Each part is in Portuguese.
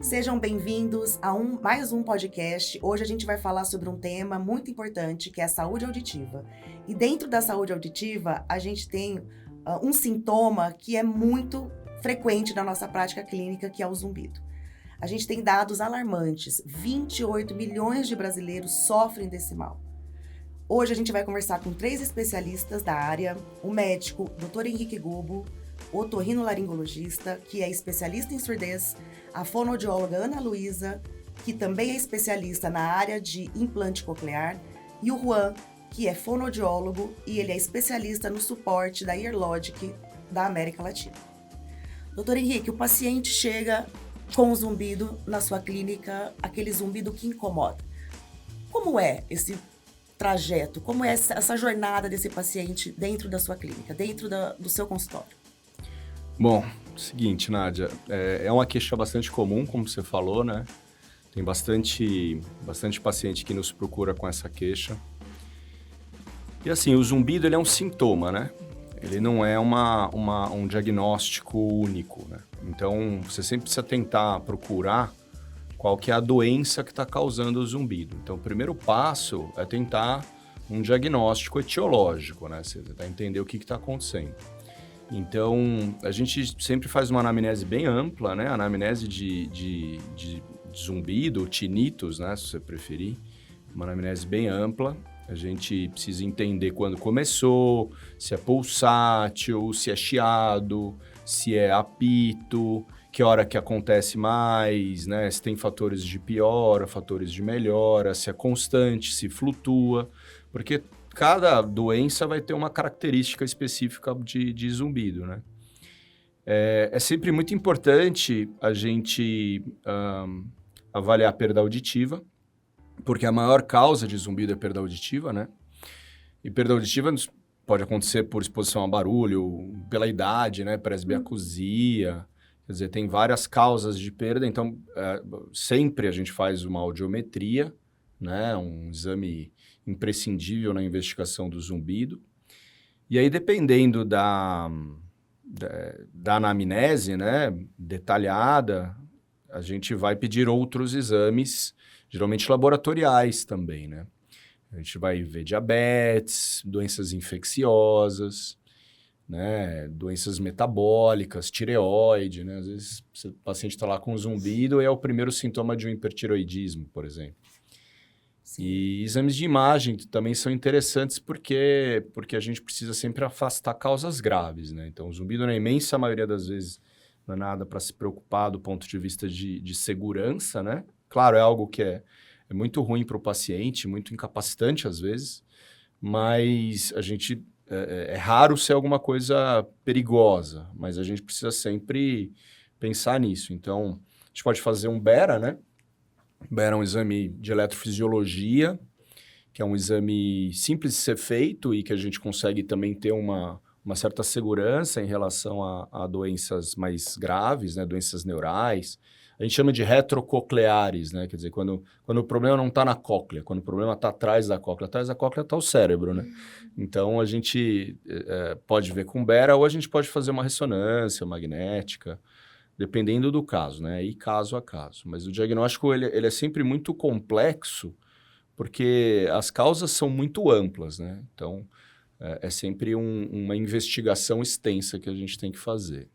Sejam bem-vindos a mais um podcast. Hoje a gente vai falar sobre um tema muito importante, que é a saúde auditiva. E dentro da saúde auditiva, a gente tem um sintoma que é muito frequente na nossa prática clínica, que é o zumbido. A gente tem dados alarmantes: 28 milhões de brasileiros sofrem desse mal. Hoje a gente vai conversar com 3 especialistas da área: o médico Dr. Henrique Gubo, o otorrinolaringologista, que é especialista em surdez, a fonoaudióloga Ana Luísa, que também é especialista na área de implante coclear, e o Juan, que é fonoaudiólogo e ele é especialista no suporte da Earlogic da América Latina. Doutor Henrique, o paciente chega com um zumbido na sua clínica, aquele zumbido que incomoda. Como é esse trajeto? Como é essa jornada desse paciente dentro da sua clínica, dentro do seu consultório? Bom, seguinte, Nádia, é uma queixa bastante comum, como você falou, né? Tem bastante paciente que nos procura com essa queixa. E assim, o zumbido, ele é um sintoma, né? Ele não é um diagnóstico único, né? Então, você sempre precisa tentar procurar qual que é a doença que está causando o zumbido. Então, o primeiro passo é tentar um diagnóstico etiológico, né? Você tentar entender o que está acontecendo. Então, a gente sempre faz uma anamnese bem ampla, né? Anamnese de zumbido, tinnitus, né? Se você preferir. Uma anamnese bem ampla. A gente precisa entender quando começou, se é pulsátil, se é chiado, se é apito, que hora que acontece mais, né? Se tem fatores de piora, fatores de melhora, se é constante, se flutua. Porque cada doença vai ter uma característica específica de zumbido, né? É sempre muito importante a gente avaliar a perda auditiva, porque a maior causa de zumbido é perda auditiva, né? E perda auditiva pode acontecer por exposição a barulho, pela idade, né? Presbiacusia, quer dizer, tem várias causas de perda, então sempre a gente faz uma audiometria, né? Um exame imprescindível na investigação do zumbido. E aí, dependendo da anamnese, né, detalhada, a gente vai pedir outros exames, geralmente laboratoriais também, né? A gente vai ver diabetes, doenças infecciosas, né, doenças metabólicas, tireoide, né? Às vezes o paciente está lá com zumbido e é o primeiro sintoma de um hipertireoidismo, por exemplo. Sim. E exames de imagem também são interessantes porque a gente precisa sempre afastar causas graves, né? Então, o zumbido, na imensa maioria das vezes, não é nada para se preocupar do ponto de vista de segurança, né? Claro, é algo que é muito ruim para o paciente, muito incapacitante às vezes, mas a gente... É raro ser alguma coisa perigosa, mas a gente precisa sempre pensar nisso. Então, a gente pode fazer um BERA, né? BERA é um exame de eletrofisiologia, que é um exame simples de ser feito e que a gente consegue também ter uma certa segurança em relação a doenças mais graves, né, doenças neurais. A gente chama de retrococleares, né, quer dizer, quando o problema não está na cóclea, quando o problema está atrás da cóclea está o cérebro, né? Então, a gente pode ver com BERA ou a gente pode fazer uma ressonância magnética, dependendo do caso, né? E caso a caso. Mas o diagnóstico, ele é sempre muito complexo, porque as causas são muito amplas, né? Então, é sempre uma investigação extensa que a gente tem que fazer.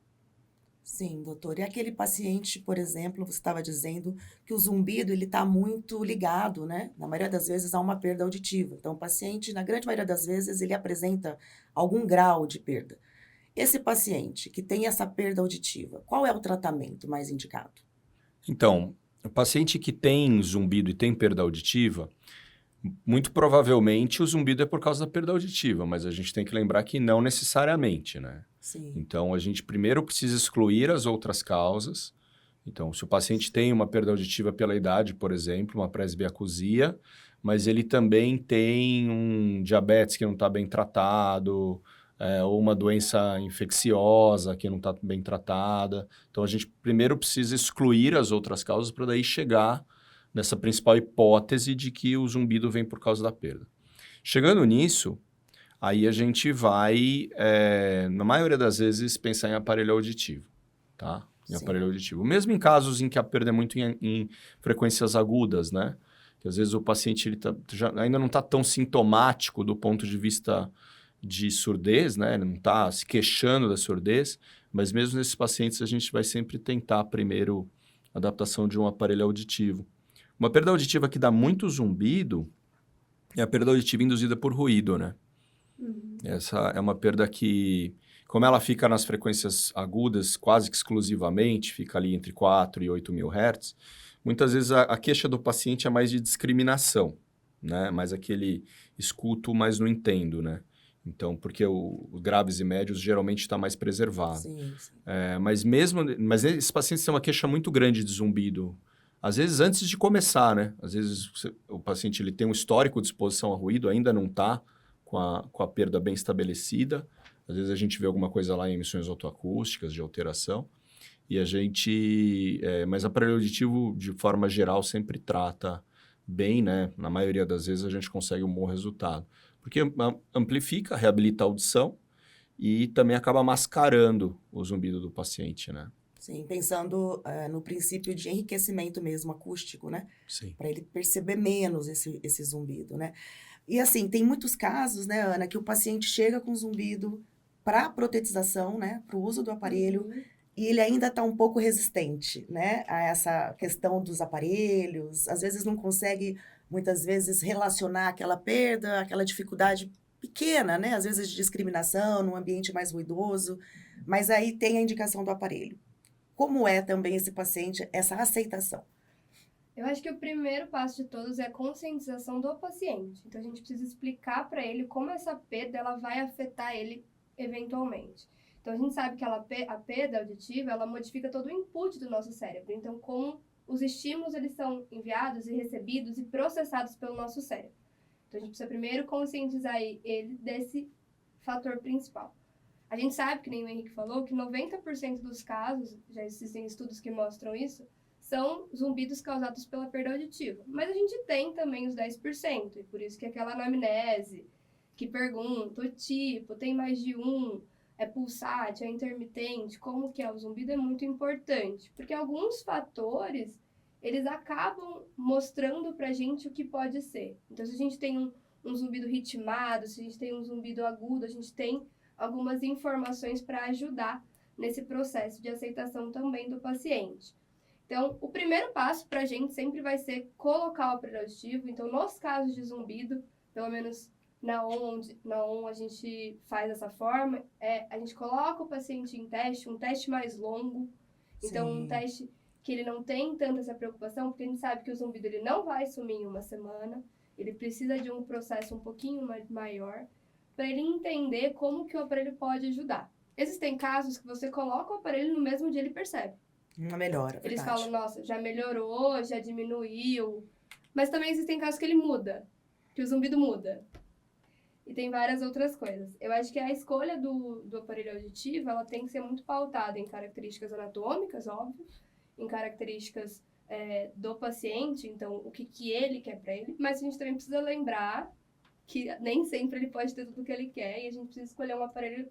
Sim, doutor. E aquele paciente, por exemplo, você estava dizendo que o zumbido ele está muito ligado, né? Na maioria das vezes a uma perda auditiva. Então, o paciente, na grande maioria das vezes, ele apresenta algum grau de perda. Esse paciente que tem essa perda auditiva, qual é o tratamento mais indicado? Então, o paciente que tem zumbido e tem perda auditiva, muito provavelmente o zumbido é por causa da perda auditiva, mas a gente tem que lembrar que não necessariamente, né? Sim. Então, a gente primeiro precisa excluir as outras causas. Então, se o paciente tem uma perda auditiva pela idade, por exemplo, uma presbiacusia, mas ele também tem um diabetes que não está bem tratado, ou uma doença infecciosa que não está bem tratada. Então, a gente primeiro precisa excluir as outras causas para daí chegar nessa principal hipótese de que o zumbido vem por causa da perda. Chegando nisso, aí a gente vai, na maioria das vezes, pensar em aparelho auditivo, tá? em aparelho auditivo. Mesmo em casos em que a perda é muito em frequências agudas, né? Que às vezes o paciente ele ainda não está tão sintomático do ponto de vista de surdez, né? Ele não está se queixando da surdez, mas mesmo nesses pacientes a gente vai sempre tentar primeiro a adaptação de um aparelho auditivo. Uma perda auditiva que dá muito zumbido é a perda auditiva induzida por ruído, né? Essa é uma perda que, como ela fica nas frequências agudas quase que exclusivamente, fica ali entre 4 e 8 mil Hz, muitas vezes a queixa do paciente é mais de discriminação, né? Mais aquele escuto, mas não entendo, né? Então, porque os graves e médios geralmente está mais preservado. Sim. Mas esses pacientes têm uma queixa muito grande de zumbido. Às vezes antes de começar, né? Às vezes o paciente ele tem um histórico de exposição a ruído, ainda não está com a perda bem estabelecida. Às vezes a gente vê alguma coisa lá em emissões autoacústicas, de alteração. E a gente... mas aparelho auditivo, de forma geral, sempre trata bem, né? Na maioria das vezes a gente consegue um bom resultado. Porque amplifica, reabilita a audição e também acaba mascarando o zumbido do paciente, né? Sim, pensando no princípio de enriquecimento mesmo acústico, né? Sim. Para ele perceber menos esse zumbido, né? E assim, tem muitos casos, né, Ana, que o paciente chega com zumbido para protetização, né? Para o uso do aparelho, e ele ainda está um pouco resistente, né? A essa questão dos aparelhos, às vezes não consegue, muitas vezes, relacionar aquela perda, aquela dificuldade pequena, né? Às vezes de discriminação, num ambiente mais ruidoso, mas aí tem a indicação do aparelho. Como é também esse paciente, essa aceitação? Eu acho que o primeiro passo de todos é a conscientização do paciente. Então, a gente precisa explicar para ele como essa perda ela vai afetar ele eventualmente. Então, a gente sabe que a perda auditiva, ela modifica todo o input do nosso cérebro. Então, como os estímulos eles são enviados e recebidos e processados pelo nosso cérebro. Então, a gente precisa primeiro conscientizar ele desse fator principal. A gente sabe, que nem o Henrique falou, que 90% dos casos, já existem estudos que mostram isso, são zumbidos causados pela perda auditiva. Mas a gente tem também os 10%, e por isso que aquela anamnese que pergunta o tipo, tem mais de um, é pulsátil, é intermitente, como que é o zumbido é muito importante. Porque alguns fatores, eles acabam mostrando pra gente o que pode ser. Então, se a gente tem um zumbido ritmado, se a gente tem um zumbido agudo, a gente tem algumas informações para ajudar nesse processo de aceitação também do paciente. Então, o primeiro passo para a gente sempre vai ser colocar o aparelho auditivo. Então, nos casos de zumbido, pelo menos na ON a gente faz dessa forma, a gente coloca o paciente em teste, um teste mais longo. Então, um teste que ele não tem tanta essa preocupação, porque a gente sabe que o zumbido ele não vai sumir em uma semana, ele precisa de um processo um pouquinho maior, para ele entender como que o aparelho pode ajudar. Existem casos que você coloca o aparelho no mesmo dia ele percebe. Uma melhora, Eles verdade. falam, nossa, já melhorou, já diminuiu. Mas também existem casos que ele muda, que o zumbido muda. E tem várias outras coisas. Eu acho que a escolha do aparelho auditivo, ela tem que ser muito pautada em características anatômicas, óbvio, em características do paciente, então o que ele quer para ele. Mas a gente também precisa lembrar que nem sempre ele pode ter tudo o que ele quer, e a gente precisa escolher um aparelho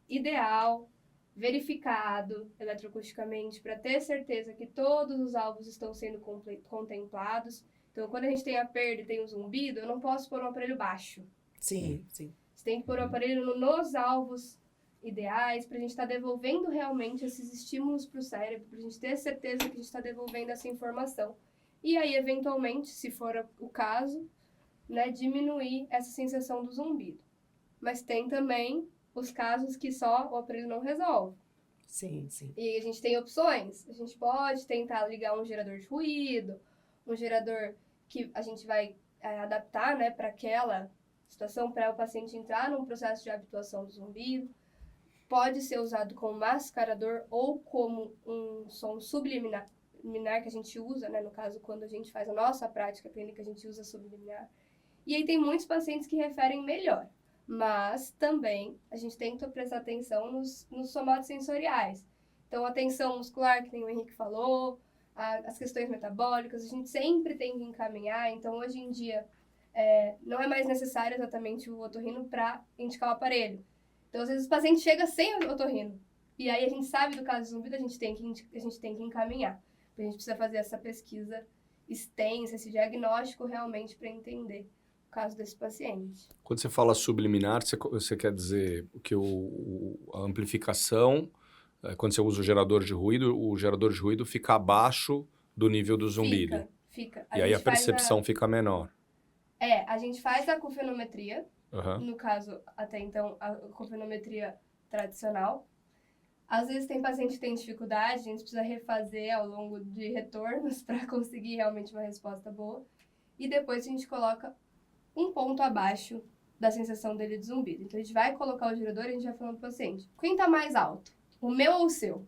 ideal, verificado eletroacusticamente, para ter certeza que todos os alvos estão sendo contemplados. Então, quando a gente tem a perda e tem um zumbido, eu não posso pôr um aparelho baixo. Sim. Você tem que pôr o aparelho nos alvos ideais, para a gente estar devolvendo realmente esses estímulos para o cérebro, para a gente ter certeza que a gente está devolvendo essa informação. E aí, eventualmente, se for o caso, né, diminuir essa sensação do zumbido. Mas tem também os casos que só o aparelho não resolve. Sim. E a gente tem opções. A gente pode tentar ligar um gerador de ruído, um gerador que a gente vai adaptar, né, para aquela situação, para o paciente entrar num processo de habituação do zumbido. Pode ser usado como mascarador ou como um som subliminar que a gente usa, né, no caso, quando a gente faz a nossa prática clínica, a gente usa subliminar. E aí tem muitos pacientes que referem melhor. Mas também a gente tem que prestar atenção nos somatos sensoriais. Então, a tensão muscular, que nem o Henrique falou, as questões metabólicas, a gente sempre tem que encaminhar. Então, hoje em dia, não é mais necessário exatamente o otorrino para indicar o aparelho. Então, às vezes, o paciente chega sem o otorrino. E aí a gente sabe do caso de zumbido, a gente tem que encaminhar. A gente precisa fazer essa pesquisa extensa, esse diagnóstico realmente para entender o caso desse paciente. Quando você fala subliminar, você quer dizer que a amplificação, quando você usa o gerador de ruído fica abaixo do nível do zumbido. Fica. E aí a percepção fica menor. A gente faz a cofenometria, no caso, até então, a cofenometria tradicional. Às vezes tem paciente que tem dificuldade, a gente precisa refazer ao longo de retornos para conseguir realmente uma resposta boa. E depois a gente coloca um ponto abaixo da sensação dele de zumbido. Então a gente vai colocar o gerador e a gente vai falando pro paciente: quem tá mais alto? O meu ou o seu? O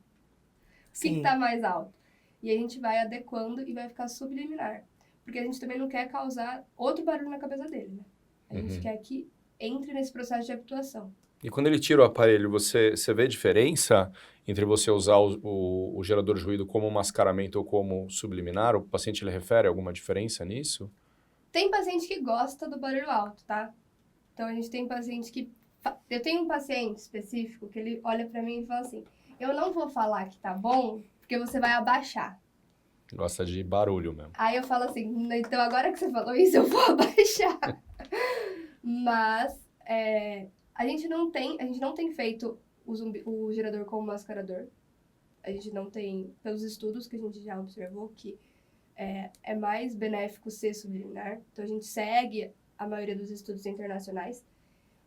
que tá mais alto? E a gente vai adequando e vai ficar subliminar. Porque a gente também não quer causar outro barulho na cabeça dele, né? A gente quer que entre nesse processo de habituação. E quando ele tira o aparelho, você vê diferença entre você usar o gerador de ruído como mascaramento ou como subliminar? O paciente ele refere alguma diferença nisso? Tem paciente que gosta do barulho alto, tá? Então a gente tem paciente que... Eu tenho um paciente específico que ele olha pra mim e fala assim: eu não vou falar que tá bom, porque você vai abaixar. Gosta de barulho mesmo. Aí eu falo assim: então agora que você falou isso, eu vou abaixar. Mas a gente não tem feito o gerador como mascarador. A gente não tem, pelos estudos que a gente já observou, que é mais benéfico ser subliminar. Então a gente segue a maioria dos estudos internacionais,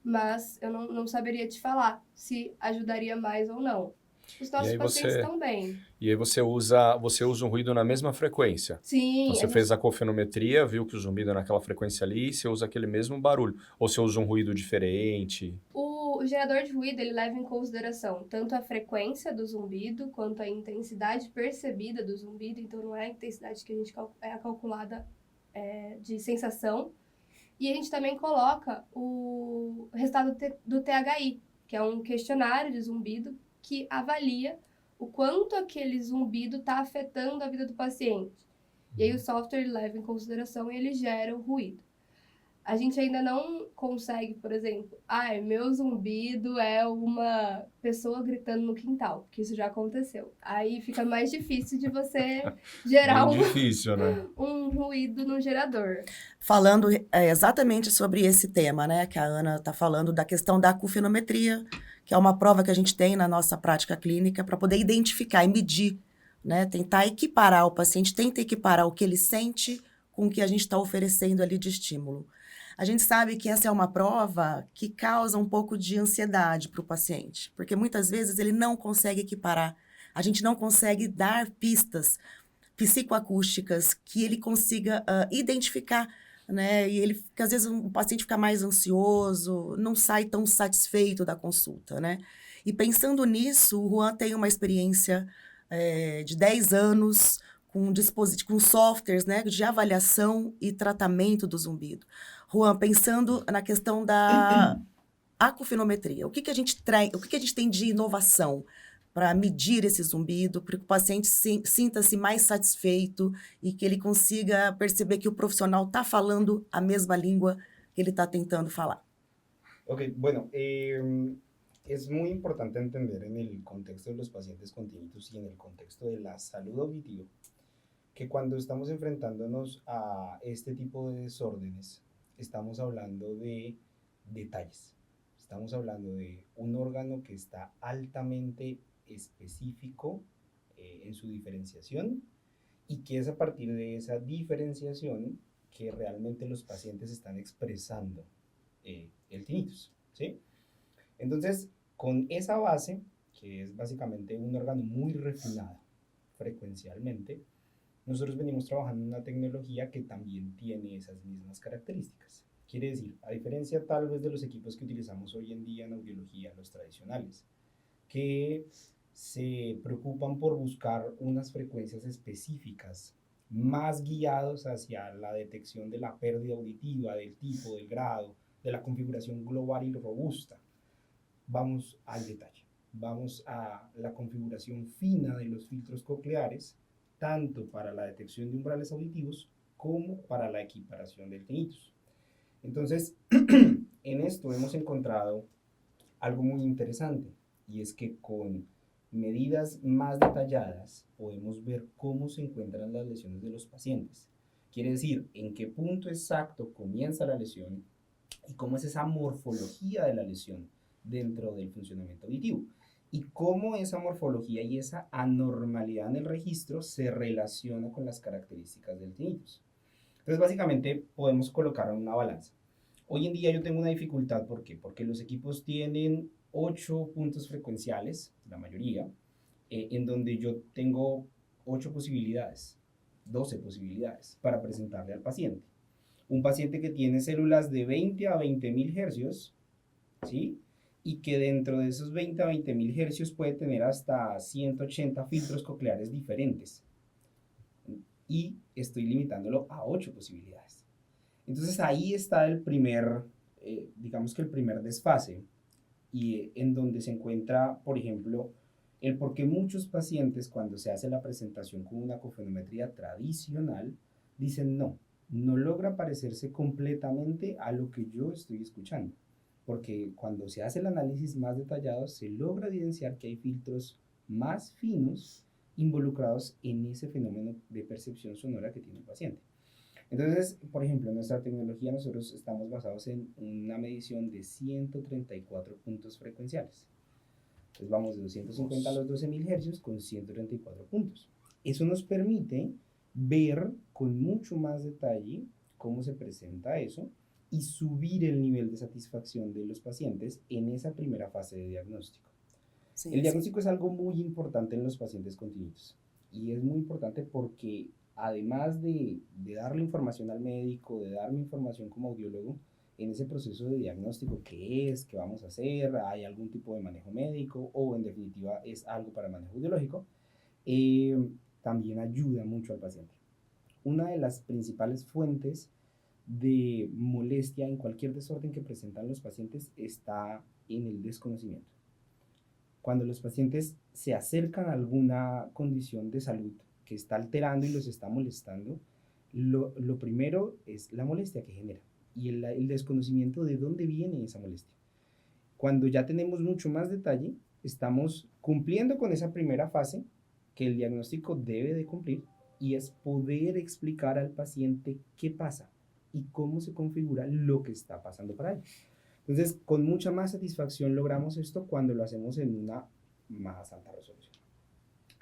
mas eu não saberia te falar se ajudaria mais ou não. Os nossos pacientes estão bem. E aí você usa um ruído na mesma frequência. Sim. Então você fez a cofenometria, viu que o zumbido é naquela frequência ali, e você usa aquele mesmo barulho. Ou você usa um ruído diferente. O gerador de ruído, ele leva em consideração tanto a frequência do zumbido, quanto a intensidade percebida do zumbido. Então não é a intensidade que a gente calculada de sensação. E a gente também coloca o resultado do THI, que é um questionário de zumbido que avalia o quanto aquele zumbido está afetando a vida do paciente. E aí o software leva em consideração e ele gera o ruído. A gente ainda não consegue, por exemplo, meu zumbido é uma pessoa gritando no quintal, porque isso já aconteceu. Aí fica mais difícil de você gerar difícil, né? um ruído no gerador. Falando exatamente sobre esse tema, né, que a Ana está falando, da questão da acufenometria, que é uma prova que a gente tem na nossa prática clínica para poder identificar e medir, né, tentar equiparar o paciente, tenta equiparar o que ele sente com o que a gente está oferecendo ali de estímulo. A gente sabe que essa é uma prova que causa um pouco de ansiedade para o paciente, porque muitas vezes ele não consegue equiparar, a gente não consegue dar pistas psicoacústicas que ele consiga identificar, né? E ele, às vezes o paciente fica mais ansioso, não sai tão satisfeito da consulta, né? E pensando nisso, o Juan tem uma experiência de 10 anos com softwares, né, de avaliação e tratamento do zumbido. Juan, pensando na questão da acufenometria, o que a gente tem de inovação para medir esse zumbido, para que o paciente sinta-se mais satisfeito e que ele consiga perceber que o profissional está falando a mesma língua que ele está tentando falar? Ok, bueno, es muy importante entender en el contexto de los pacientes con tinnitus y en el contexto de la salud auditiva que cuando estamos enfrentándonos a este tipo de desórdenes, estamos hablando de detalles. Estamos hablando de un órgano que está altamente específico en su diferenciación y que es a partir de esa diferenciación que realmente los pacientes están expresando el tinnitus, ¿sí? Entonces, con esa base, que es básicamente un órgano muy refinado frecuencialmente, nosotros venimos trabajando en una tecnología que también tiene esas mismas características. Quiere decir, a diferencia tal vez de los equipos que utilizamos hoy en día en audiología, los tradicionales, que se preocupan por buscar unas frecuencias específicas, más guiados hacia la detección de la pérdida auditiva, del tipo, del grado, de la configuración global y robusta. Vamos al detalle, vamos a la configuración fina de los filtros cocleares, tanto para la detección de umbrales auditivos como para la equiparación del tinnitus. Entonces, en esto hemos encontrado algo muy interesante, y es que con medidas más detalladas, podemos ver cómo se encuentran las lesiones de los pacientes. Quiere decir, en qué punto exacto comienza la lesión y cómo es esa morfología de la lesión dentro del funcionamiento auditivo. Y cómo esa morfología y esa anormalidad en el registro se relaciona con las características del tinnitus. Entonces, básicamente, podemos colocar en una balanza. Hoy en día yo tengo una dificultad, ¿por qué? Porque los equipos tienen 8 puntos frecuenciales, la mayoría, en donde yo tengo 8 posibilidades, 12 posibilidades para presentarle al paciente. Un paciente que tiene células de 20 a 20.000 hercios, ¿sí? Y que dentro de esos 20 a 20.000 hercios puede tener hasta 180 filtros cocleares diferentes. Y estoy limitándolo a 8 posibilidades. Entonces ahí está el primer, digamos que el primer desfase, y en donde se encuentra, por ejemplo, el por qué muchos pacientes cuando se hace la presentación con una cofenometría tradicional dicen no logra parecerse completamente a lo que yo estoy escuchando, porque cuando se hace el análisis más detallado se logra evidenciar que hay filtros más finos involucrados en ese fenómeno de percepción sonora que tiene el paciente. Entonces, por ejemplo, en nuestra tecnología nosotros estamos basados en una medición de 134 puntos frecuenciales. Entonces vamos de 250 a los 12.000 hercios con 134 puntos. Eso nos permite ver con mucho más detalle cómo se presenta eso y subir el nivel de satisfacción de los pacientes en esa primera fase de diagnóstico. Sí, El diagnóstico es algo muy importante en los pacientes con tinnitus y es muy importante porque además de darle información al médico, de darme información como audiólogo, en ese proceso de diagnóstico, qué es, qué vamos a hacer, hay algún tipo de manejo médico o en definitiva es algo para manejo audiológico, también ayuda mucho al paciente. Una de las principales fuentes de molestia en cualquier desorden que presentan los pacientes está en el desconocimiento. Cuando los pacientes se acercan a alguna condición de salud que está alterando y los está molestando, lo primero es la molestia que genera y el desconocimiento de dónde viene esa molestia. Cuando ya tenemos mucho más detalle, estamos cumpliendo con esa primera fase que el diagnóstico debe de cumplir y es poder explicar al paciente qué pasa y cómo se configura lo que está pasando para él. Entonces, con mucha más satisfacción logramos esto cuando lo hacemos en una más alta resolución.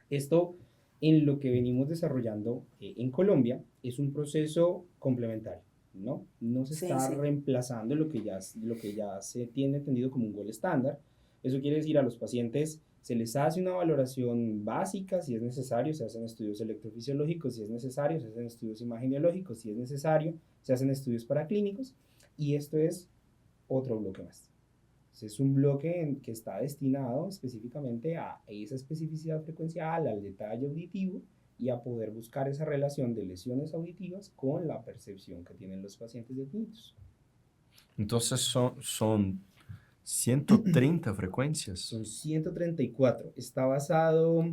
Esto, en lo que venimos desarrollando en Colombia, es un proceso complementario, ¿no? No se está reemplazando lo que ya se tiene entendido como un gol estándar. Eso quiere decir a los pacientes se les hace una valoración básica, si es necesario, se hacen estudios electrofisiológicos, si es necesario, se hacen estudios imageneológicos, si es necesario, se hacen estudios paraclínicos, y esto es otro bloque más. Es un bloque que está destinado específicamente a esa especificidad frecuencial, al detalle auditivo y a poder buscar esa relación de lesiones auditivas con la percepción que tienen los pacientes de tinnitus. Entonces son 130 frecuencias. Son 134. Está basado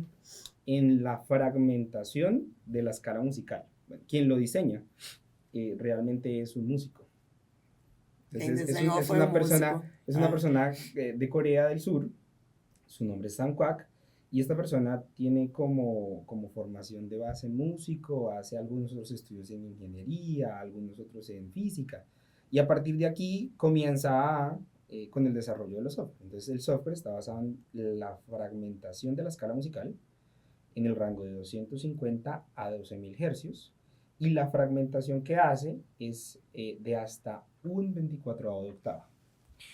en la fragmentación de la escala musical. Bueno, quien lo diseña realmente es un músico. Entonces, es una persona de Corea del Sur, su nombre es Sang Kwak, y esta persona tiene como formación de base músico, hace algunos otros estudios en ingeniería, algunos otros en física, y a partir de aquí comienza con el desarrollo de los software. Entonces el software está basado en la fragmentación de la escala musical en el rango de 250 a 12.000 hercios, y la fragmentación que hace es de hasta un 24avo de octava.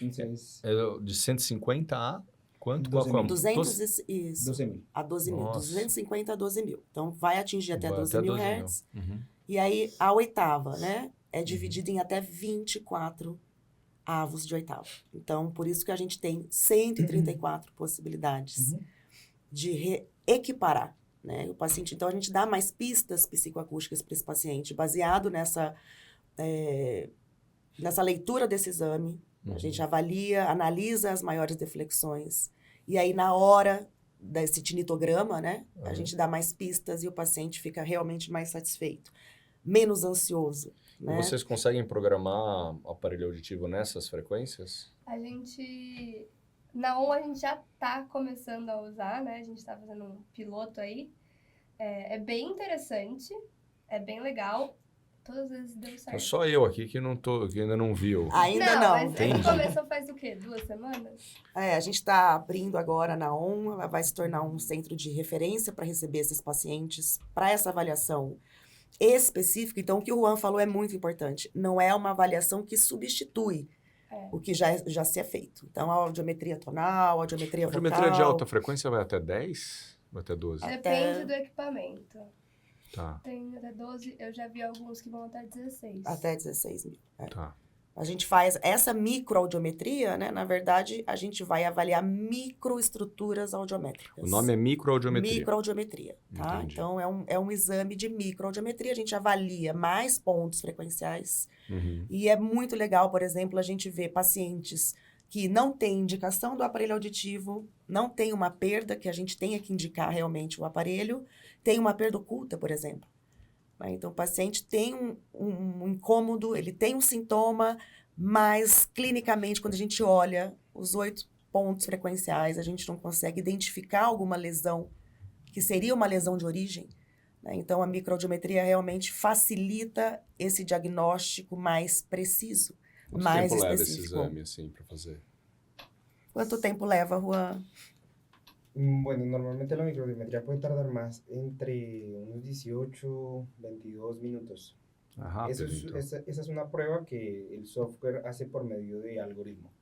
Entonces, de 150 a quanto? 200 isso, 12.000. a 12.000, Nossa. 250 a 12.000. Então, vai atingir até Vai 12.000 12.000. hertz. Uhum. E aí, a oitava, né, é dividida em até 24 avos de oitava. Então, por isso que a gente tem 134 possibilidades de equiparar, né, o paciente. Então, a gente dá mais pistas psicoacústicas para esse paciente, baseado nessa leitura desse exame. A gente avalia, analisa as maiores deflexões. E aí, na hora desse tinitograma, né, a gente dá mais pistas e o paciente fica realmente mais satisfeito, menos ansioso. Né? E vocês conseguem programar o aparelho auditivo nessas frequências? A gente Na ON a gente já está começando a usar, né? A gente está fazendo um piloto aí. É bem interessante, é bem legal. Todas as vezes deu Então, certo. só eu aqui que ainda não vi. Ainda não. Mas ele Entendi. começou faz o quê? 2 semanas? A gente está abrindo agora na ON, ela vai se tornar um centro de referência para receber esses pacientes para essa avaliação específica. Então, o que o Juan falou é muito importante. Não é uma avaliação que substitui o que já se é feito. Então, a audiometria tonal, a audiometria A vocal... audiometria de alta frequência vai até 10? Vai até 12? Depende do equipamento. Tá, Tem até 12, eu já vi alguns que vão até 16. Até 16 mil. tá. A gente faz essa microaudiometria, né? Na verdade, a gente vai avaliar microestruturas audiométricas. O nome é microaudiometria. Microaudiometria, tá? Entendi. Então, é um exame de microaudiometria. A gente avalia mais pontos frequenciais. Uhum. E é muito legal, por exemplo, a gente ver pacientes que não têm indicação do aparelho auditivo, não tem uma perda, que a gente tenha que indicar realmente o aparelho, tem uma perda oculta, por exemplo. Então, o paciente tem um incômodo, ele tem um sintoma, mas clinicamente, quando a gente olha os 8 pontos frequenciais, a gente não consegue identificar alguma lesão que seria uma lesão de origem. Então, a microaudiometria realmente facilita esse diagnóstico mais preciso, Quanto mais tempo leva esse específico. exame, assim, para fazer? Quanto tempo leva, Juan? Bueno, normalmente la microaudiometría puede tardar más entre unos 18, 22 minutos. Rápido, então. Esa es una prueba que el software hace por medio de algoritmo.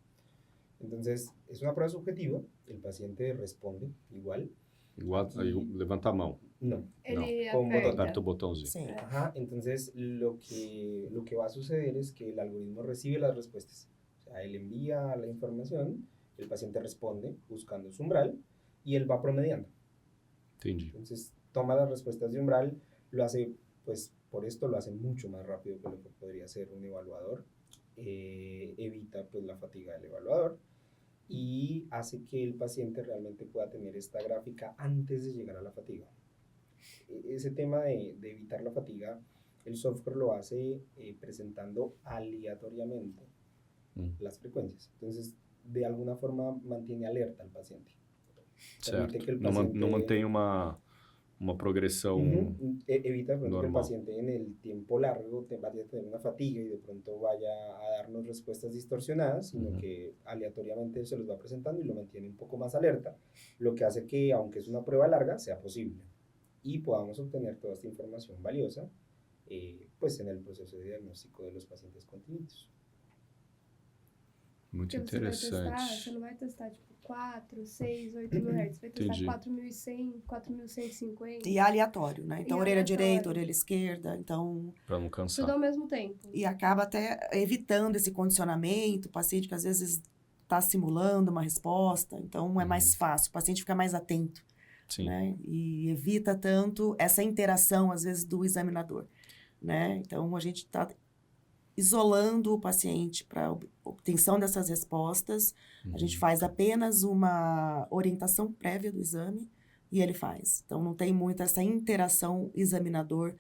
Entonces, es una prueba subjetiva, el paciente responde igual. Igual, aí, levanta a mão. No. Ele Como aperta. Aperta o botãozinho. Sim. Ajá, entonces lo que va a suceder es que el algoritmo recibe las respuestas. O sea, él envía la información, el paciente responde buscando su umbral y él va promediando. Entendi. Entonces toma las respuestas de umbral, lo hace, pues por esto lo hace mucho más rápido que lo que podría hacer un evaluador, evita pues la fatiga del evaluador y hace que el paciente realmente pueda tener esta gráfica antes de llegar a la fatiga. Ese tema de evitar la fatiga, el software lo hace presentando aleatoriamente las frecuencias. Entonces, de alguna forma mantiene alerta al paciente. Certo. Que el Não, paciente não mantém uma progressão evita de pronto que el normal. paciente en el tiempo largo vaya a tener una fatiga y de pronto vaya a darnos respuestas distorsionadas, sino que aleatoriamente se los va presentando y lo mantiene un poco más alerta, lo que hace que, aunque es una prueba larga, sea posible y podamos obtener toda esta información valiosa pues en el proceso de diagnóstico de los pacientes con tinnitus. Muito Porque você interessante. não vai testar tipo 4, 6, 8 mil Hz. Você vai testar Entendi. 4.100, 4.150. E aleatório, né? Então, E orelha aleatório. direita, orelha esquerda, então... Para não cansar. Tudo ao mesmo tempo. E acaba até evitando esse condicionamento, o paciente que às vezes está simulando uma resposta, então é mais fácil, o paciente fica mais atento, Sim. né? E evita tanto essa interação, às vezes, do examinador, né? Então, a gente está isolando o paciente para obtenção dessas respostas. A gente faz apenas uma orientação prévia do exame e ele faz. Então, não tem muito essa interação examinador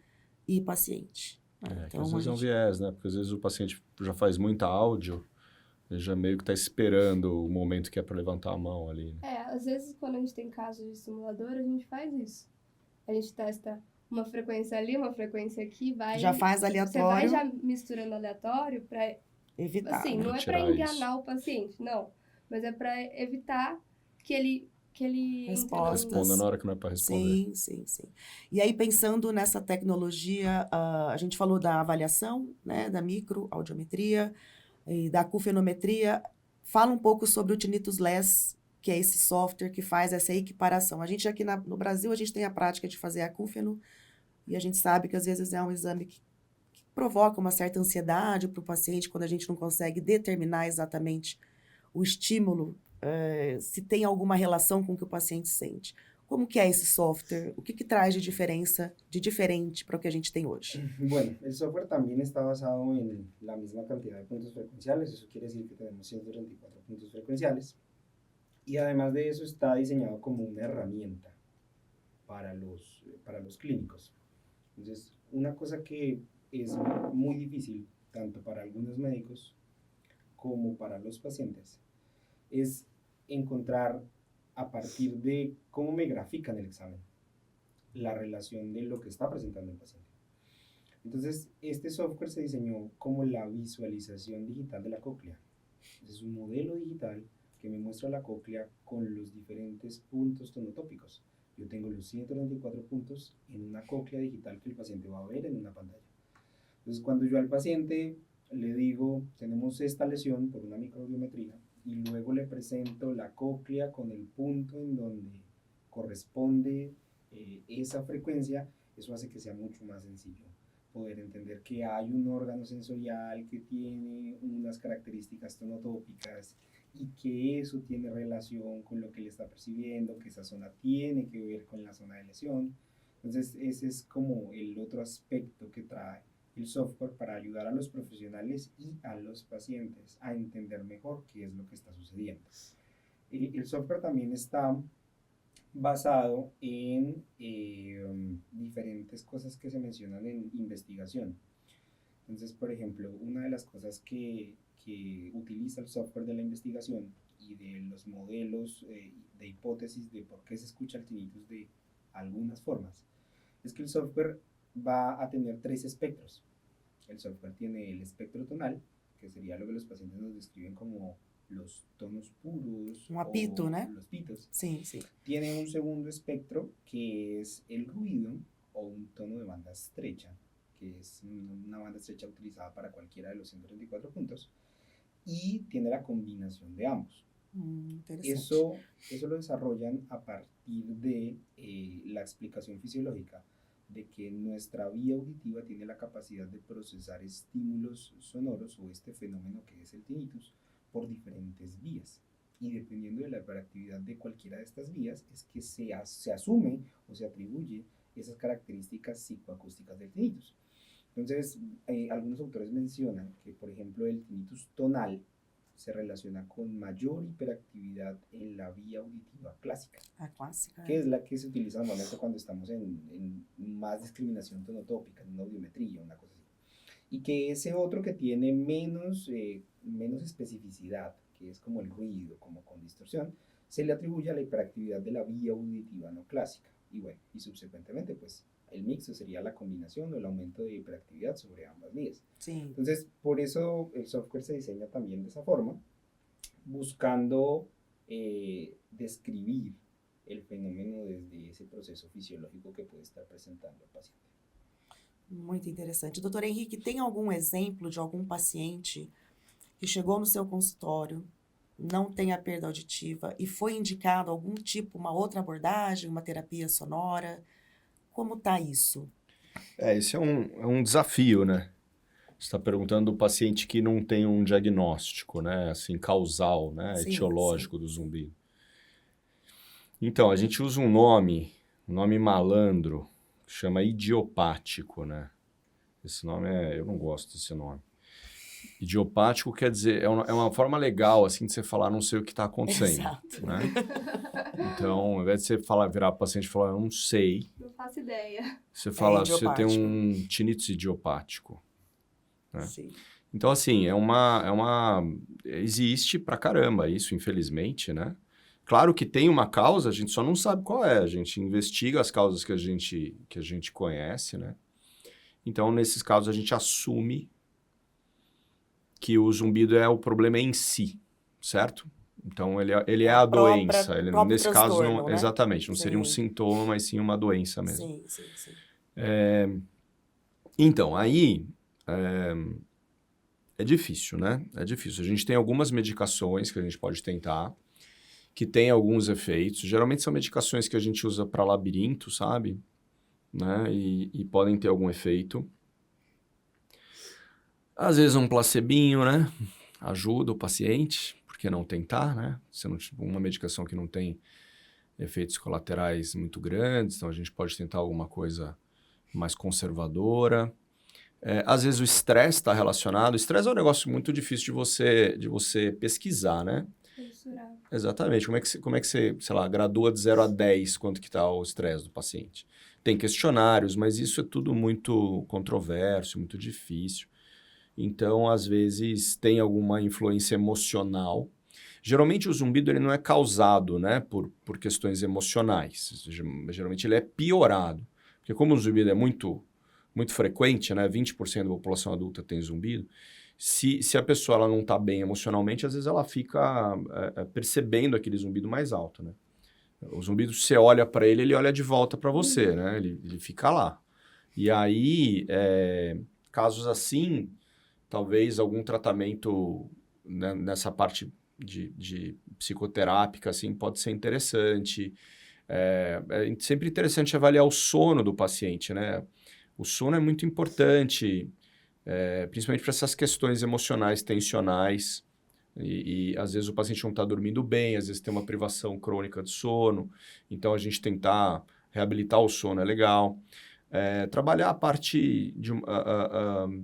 e paciente. Né? Então, às vezes é um viés, né? Porque às vezes o paciente já faz muita áudio, ele já meio que está esperando o momento que é para levantar a mão ali, né? Às vezes quando a gente tem casos de simulador, a gente faz isso. A gente testa uma frequência ali, uma frequência aqui, vai... Já faz Você aleatório. vai já misturando aleatório para Evitar. assim, né? não é para Tirar enganar o paciente, não. Mas é para evitar que ele Respostas. Responda na hora que não é para responder. Sim, sim, sim. E aí, pensando nessa tecnologia, a gente falou da avaliação, né, da microaudiometria e da acufenometria. Fala um pouco sobre o Tinnitus Less, que é esse software que faz essa equiparação. A gente aqui no Brasil, a gente tem a prática de fazer acúfeno, e a gente sabe que às vezes é um exame que provoca uma certa ansiedade para o paciente quando a gente não consegue determinar exatamente o estímulo, se tem alguma relação com o que o paciente sente. Como que é esse software? O que traz de diferente para o que a gente tem hoje? Bueno, el software también está basado en la misma cantidad de puntos frecuenciales, eso quiere decir que tenemos 134 puntos frecuenciales, y además de eso está diseñado como una herramienta para los clínicos. Entonces, una cosa que es muy difícil, tanto para algunos médicos como para los pacientes, es encontrar a partir de cómo me grafican el examen la relación de lo que está presentando el paciente. Entonces, este software se diseñó como la visualización digital de la cóclea. Es un modelo digital que me muestra la cóclea con los diferentes puntos tonotópicos. Yo tengo los 194 puntos en una cóclea digital que el paciente va a ver en una pantalla. Entonces, cuando yo al paciente le digo, tenemos esta lesión por una microbiometría, y luego le presento la cóclea con el punto en donde corresponde esa frecuencia, eso hace que sea mucho más sencillo poder entender que hay un órgano sensorial que tiene unas características tonotópicas y que eso tiene relación con lo que él está percibiendo, que esa zona tiene que ver con la zona de lesión. Entonces ese es como el otro aspecto que trae el software para ayudar a los profesionales y a los pacientes a entender mejor qué es lo que está sucediendo. El software también está basado en diferentes cosas que se mencionan en investigación. Entonces, por ejemplo, una de las cosas que utiliza el software de la investigación y de los modelos de hipótesis de por qué se escucha el tinnitus de algunas formas, es que el software va a tener 3 espectros. El software tiene el espectro tonal, que sería lo que los pacientes nos describen como los tonos puros. Un apito, ¿no? Los pitos. Sí, sí. Tiene un segundo espectro que es el ruido o un tono de banda estrecha, que es una banda estrecha utilizada para cualquiera de los 134 puntos, y tiene la combinación de ambos. Eso lo desarrollan a partir de la explicación fisiológica de que nuestra vía auditiva tiene la capacidad de procesar estímulos sonoros o este fenómeno que es el tinnitus por diferentes vías, y dependiendo de la hiperactividad de cualquiera de estas vías es que se asume o se atribuye esas características psicoacústicas del tinnitus. Entonces, algunos autores mencionan que, por ejemplo, el tinnitus tonal se relaciona con mayor hiperactividad en la vía auditiva clásica, que es la que se utiliza normalmente cuando estamos en más discriminación tonotópica, en una audiometría, una cosa así. Y que ese otro que tiene menos especificidad, que es como el ruido, como con distorsión, se le atribuye a la hiperactividad de la vía auditiva no clásica. Y bueno, y subsecuentemente, pues, el mixto sería la combinación o el aumento de hiperactividad sobre ambas vías. Sí. Entonces, por eso el software se diseña también de esa forma, buscando describir el fenómeno desde ese proceso fisiológico que puede estar presentando el paciente. Muito interessante. Doutor Henrique, tem algum exemplo de algum paciente que chegou no seu consultório, não tem a perda auditiva e foi indicado algum tipo, uma outra abordagem, uma terapia sonora? Como está isso? Esse é um desafio, né? Você está perguntando do paciente que não tem um diagnóstico, né? Assim, causal, né? Sim, etiológico sim. do zumbido. Então, a gente usa um nome malandro, que chama idiopático, né? Esse nome eu não gosto desse nome. Idiopático quer dizer, é uma forma legal, assim, de você falar, não sei o que está acontecendo. Exato. Né? Então, ao invés de você virar para o paciente e falar, eu não sei, Não faço ideia. você fala, você tem idiopático. um tinnitus idiopático. Né? Sim. Então, assim, existe pra caramba isso, infelizmente, né? Claro que tem uma causa, a gente só não sabe qual é. A gente investiga as causas que a gente conhece, né? Então, nesses casos, a gente assume que o zumbido é o problema em si, certo? Então, ele é a doença. Nesse caso, não, né? exatamente, não Sim. seria um sintoma, mas sim uma doença mesmo. Sim. Então, aí é difícil, né? É difícil. A gente tem algumas medicações que a gente pode tentar, que tem alguns efeitos. Geralmente são medicações que a gente usa para labirinto, sabe? Né? E podem ter algum efeito. Às vezes um placebinho, né? Ajuda o paciente, por que não tentar, né? Uma medicação que não tem efeitos colaterais muito grandes, então a gente pode tentar alguma coisa mais conservadora. Às vezes o estresse está relacionado. O estresse é um negócio muito difícil de você pesquisar, né? Mensurar. Exatamente. Como é que você, sei lá, gradua de 0 a 10 quanto que está o estresse do paciente? Tem questionários, mas isso é tudo muito controverso, muito difícil. Então, às vezes, tem alguma influência emocional. Geralmente o zumbido ele não é causado, né, por questões emocionais. Geralmente ele é piorado. Porque como o zumbido é muito frequente, né, 20% da população adulta tem zumbido, se a pessoa ela não está bem emocionalmente, às vezes ela fica percebendo aquele zumbido mais alto, né? O zumbido, você olha para ele, ele olha de volta para você, né? Ele fica lá. E aí, casos assim, talvez algum tratamento, né, nessa parte de psicoterápica, assim, pode ser interessante. É sempre interessante avaliar o sono do paciente, né? O sono é muito importante, principalmente para essas questões emocionais, tensionais. E às vezes o paciente não está dormindo bem, às vezes tem uma privação crônica de sono. Então, a gente tentar reabilitar o sono é legal. Trabalhar a parte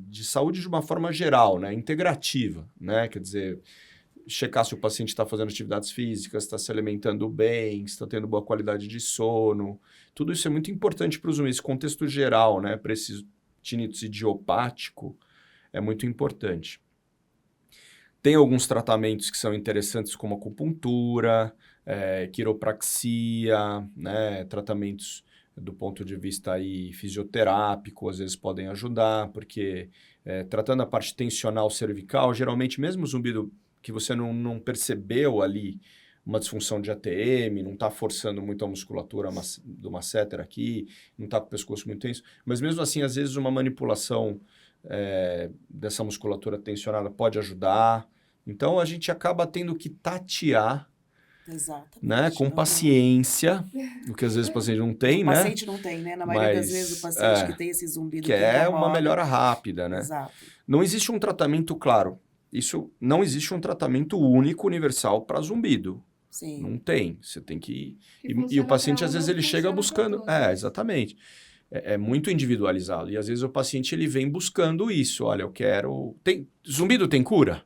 de saúde de uma forma geral, né? Integrativa, né? Quer dizer, checar se o paciente está fazendo atividades físicas, está se alimentando bem, está tendo boa qualidade de sono. Tudo isso é muito importante para os zumbis. Esse contexto geral, né? Para esse tinnitus idiopático, é muito importante. Tem alguns tratamentos que são interessantes, como acupuntura, quiropraxia, né? Tratamentos do ponto de vista aí fisioterápico, às vezes podem ajudar, porque tratando a parte tensional cervical, geralmente mesmo o zumbido que você não percebeu ali, uma disfunção de ATM, não está forçando muito a musculatura do masseter aqui, não está com o pescoço muito tenso, mas mesmo assim, às vezes uma manipulação dessa musculatura tensionada pode ajudar. Então, a gente acaba tendo que tatear, né, com paciência, o que às vezes o paciente não tem, o né? O paciente não tem, né? Na maioria das vezes, o paciente que tem esse zumbido... Que é uma melhora rápida, né? Exato. Não existe um tratamento, claro, não existe um tratamento único, universal para zumbido. Sim. Não tem. Você tem que... E o paciente, às vezes, ele chega buscando... Exatamente. É muito individualizado. E, às vezes, o paciente ele vem buscando isso. Olha, eu quero... Zumbido tem cura?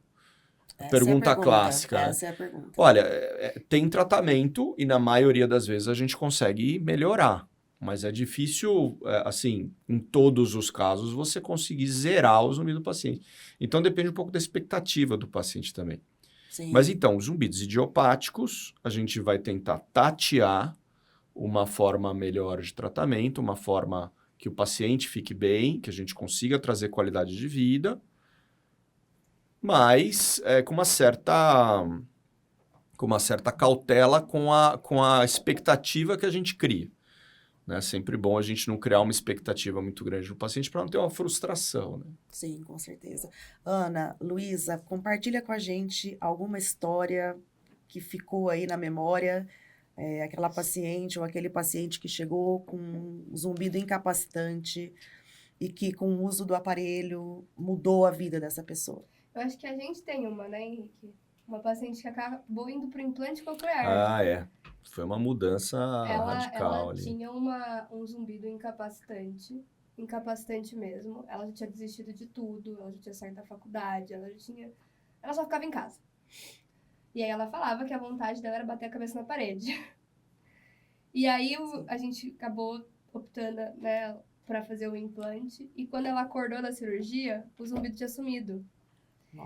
Pergunta clássica. Essa é a pergunta. Olha, tem tratamento e, na maioria das vezes, a gente consegue melhorar. Mas é difícil, assim, em todos os casos, você conseguir zerar o zumbido do paciente. Então, depende um pouco da expectativa do paciente também. Sim. Mas, então, os zumbidos idiopáticos, a gente vai tentar tatear uma forma melhor de tratamento, uma forma que o paciente fique bem, que a gente consiga trazer qualidade de vida, mas com uma certa cautela com a expectativa que a gente cria. É sempre bom a gente não criar uma expectativa muito grande no paciente para não ter uma frustração, né? Sim, com certeza. Ana, Luísa, compartilha com a gente alguma história que ficou aí na memória, aquela paciente ou aquele paciente que chegou com um zumbido incapacitante e que com o uso do aparelho mudou a vida dessa pessoa. Eu acho que a gente tem uma, né, Henrique? Uma paciente que acabou indo para o implante coclear. Ah, é. Foi uma mudança radical ela ali. Tinha um zumbido incapacitante mesmo. Ela já tinha desistido de tudo, ela já tinha saído da faculdade, ela só ficava em casa. E aí ela falava que a vontade dela era bater a cabeça na parede. E aí a gente acabou optando, né, para fazer o implante. E quando ela acordou da cirurgia, o zumbido tinha sumido.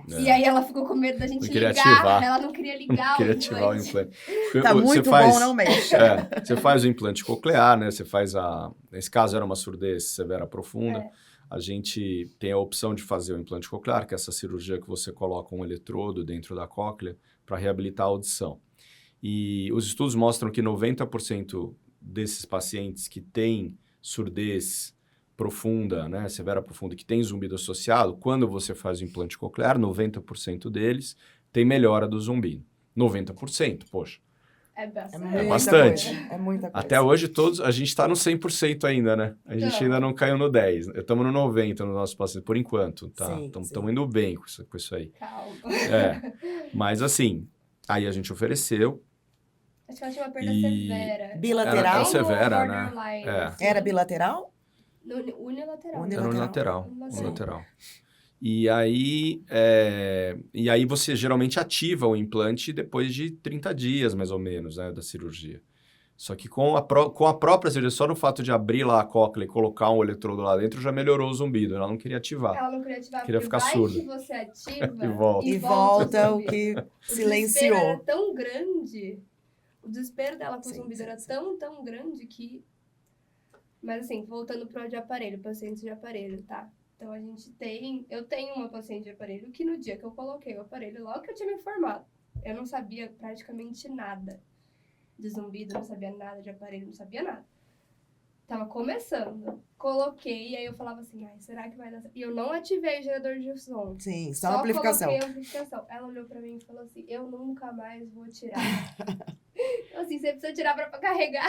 E aí ela ficou com medo da gente ligar. Ela não queria ligar o implante. Tá muito bom, não mexe. Você faz o implante coclear, né? Você faz nesse caso era uma surdez severa profunda. A gente tem a opção de fazer o implante coclear, que é essa cirurgia que você coloca um eletrodo dentro da cóclea para reabilitar a audição. E os estudos mostram que 90% desses pacientes que têm surdez profunda, né, severa profunda, que tem zumbido associado, quando você faz o implante coclear, 90% deles tem melhora do zumbido. 90%, poxa. É bastante. É muita coisa. Até hoje, a gente está no 100% ainda, né? A gente ainda não caiu no 10%. Estamos no 90% no nosso paciente, por enquanto, tá? Estamos indo bem com isso aí. Calma. Mas assim, aí a gente ofereceu. Acho que ela tinha uma perda severa. Bilateral? Era severa, né? Era bilateral? Unilateral. Era unilateral. E aí você geralmente ativa o implante depois de 30 dias, mais ou menos, né, da cirurgia. Só que com a própria cirurgia, só no fato de abrir lá a cóclea e colocar um eletrodo lá dentro, já melhorou o zumbido. Ela não queria ativar. Ela não queria ativar, Queria porque ficar vai surda. que você ativa E E volta o zumbido. que O desespero era silenciou. tão grande, o desespero dela com o Sim, zumbido sim, era sim. tão grande que... Mas assim, voltando pro de aparelho, pacientes de aparelho, tá? Então eu tenho uma paciente de aparelho que no dia que eu coloquei o aparelho, logo que eu tinha me informado, eu não sabia praticamente nada de zumbido, não sabia nada de aparelho, não sabia nada. Tava começando, coloquei, e aí eu falava assim, ai, será que vai dar certo? E eu não ativei o gerador de som. Sim, só amplificação. Coloquei a amplificação. Ela olhou pra mim e falou assim, eu nunca mais vou tirar. Então, assim, você precisa tirar pra carregar.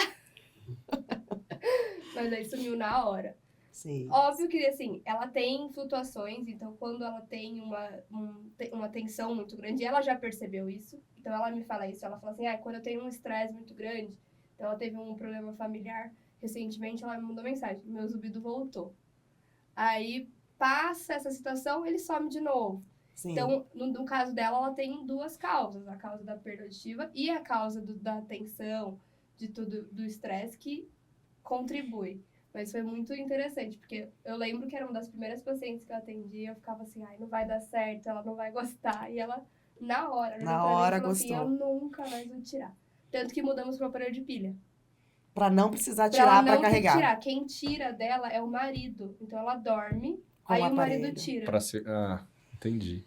Mas aí sumiu na hora. Sim. Óbvio que, assim, ela tem flutuações, então quando ela tem uma tensão muito grande, ela já percebeu isso. Então ela me fala isso, ela fala assim, quando eu tenho um estresse muito grande, então ela teve um problema familiar, recentemente ela me mandou mensagem, meu zumbido voltou. Aí passa essa situação, ele some de novo. Sim. Então, no caso dela, ela tem duas causas, a causa da perda auditiva e a causa da tensão, de tudo, do estresse que contribui. Mas foi muito interessante, porque eu lembro que era uma das primeiras pacientes que eu atendi, eu ficava assim, ai, não vai dar certo, ela não vai gostar. E ela, na hora, olhou pra mim e falou assim, eu nunca mais vou tirar. Tanto que mudamos pro aparelho de pilha. Pra não precisar Pra ela tirar, não pra ter que carregar. tirar. Quem tira dela é o marido. Então ela dorme, Com aí o o marido aparelho. tira. Entendi.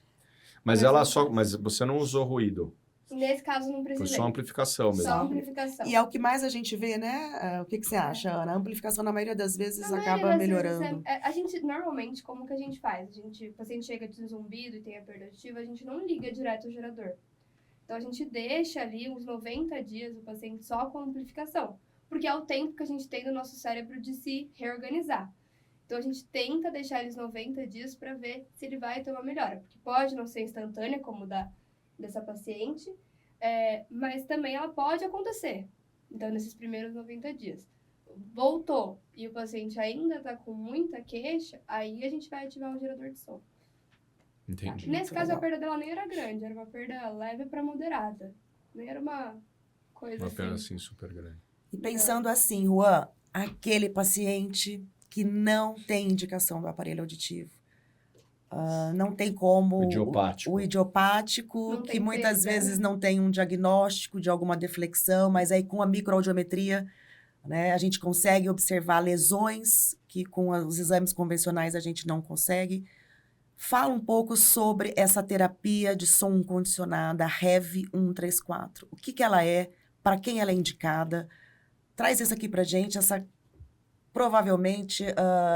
Mas Mas mas você não usou ruído. Nesse caso não Foi precisei. só amplificação mesmo. Só amplificação. E é o que mais a gente vê, né? O que você acha, Ana? A amplificação, na maioria das vezes, Na acaba maioria das vezes, melhorando. a gente, normalmente, como que a gente faz? O paciente chega de zumbido e tem a perda auditiva, a gente não liga direto o gerador. Então, a gente deixa ali uns 90 dias o paciente só com amplificação. Porque é o tempo que a gente tem no nosso cérebro de se reorganizar. Então, a gente tenta deixar eles 90 dias para ver se ele vai ter uma melhora. Porque pode não ser instantânea, como dessa paciente, mas também ela pode acontecer. Então, nesses primeiros 90 dias. Voltou e o paciente ainda está com muita queixa, aí a gente vai ativar o gerador de som. Entendi. Nesse caso, a perda dela nem era grande, era uma perda leve para moderada. Nem era uma coisa Uma assim. perda assim super grande. E pensando assim, Juan, aquele paciente que não tem indicação do aparelho auditivo. Não tem como... O idiopático. O idiopático, Não que tem muitas perda. vezes não tem um diagnóstico de alguma deflexão, mas aí com a microaudiometria, né, a gente consegue observar lesões que com os exames convencionais a gente não consegue. Fala um pouco sobre essa terapia de som condicionada, a REV 134. O que ela é, para quem ela é indicada? Traz isso aqui para a gente, provavelmente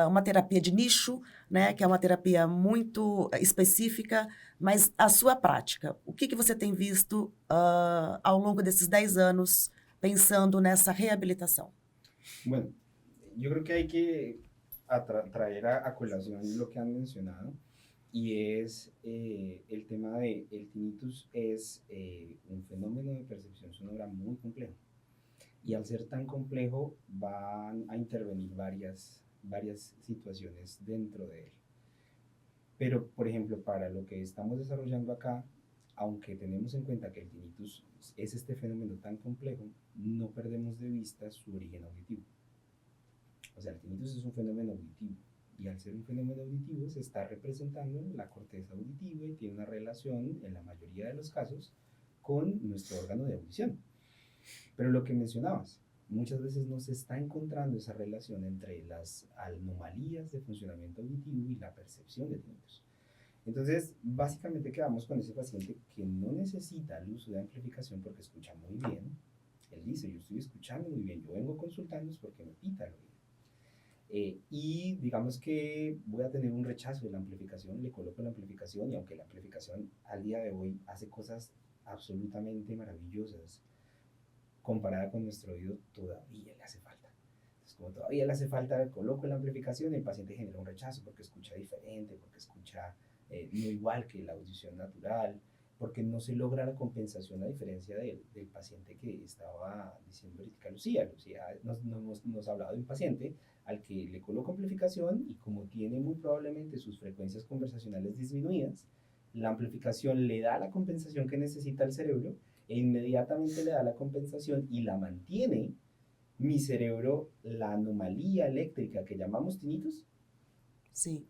uma terapia de nicho, né, que é uma terapia muito específica, mas a sua prática, o que você tem visto ao longo desses 10 anos pensando nessa reabilitação? Bueno, yo creo que hay que traer a colación lo que han mencionado y es el tema de el tinnitus es un fenómeno de percepción sonora muy complejo. Y al ser tan complejo van a intervenir varias situaciones dentro de él. Pero, por ejemplo, para lo que estamos desarrollando acá, aunque tenemos en cuenta que el tinnitus es este fenómeno tan complejo, no perdemos de vista su origen auditivo. O sea, el tinnitus es un fenómeno auditivo y al ser un fenómeno auditivo se está representando en la corteza auditiva y tiene una relación, en la mayoría de los casos, con nuestro órgano de audición. Pero lo que mencionabas, muchas veces no se está encontrando esa relación entre las anomalías de funcionamiento auditivo y la percepción de tinnitus. Entonces, básicamente quedamos con ese paciente que no necesita el uso de amplificación porque escucha muy bien. Él dice, yo estoy escuchando muy bien, yo vengo consultando es porque me pita el oído. Y digamos que voy a tener un rechazo de la amplificación, le coloco la amplificación y aunque la amplificación al día de hoy hace cosas absolutamente maravillosas, comparada con nuestro oído, todavía le hace falta. Entonces, como todavía le hace falta, coloco la amplificación y el paciente genera un rechazo porque escucha diferente, porque escucha no igual que la audición natural, porque no se logra la compensación a diferencia del paciente que estaba diciendo ahorita Lucía. Lucía nos hablaba de un paciente al que le coloco amplificación y como tiene muy probablemente sus frecuencias conversacionales disminuidas, la amplificación le da la compensación que necesita el cerebro e inmediatamente le da la compensación y la mantiene mi cerebro, la anomalía eléctrica que llamamos tinnitus, Sí.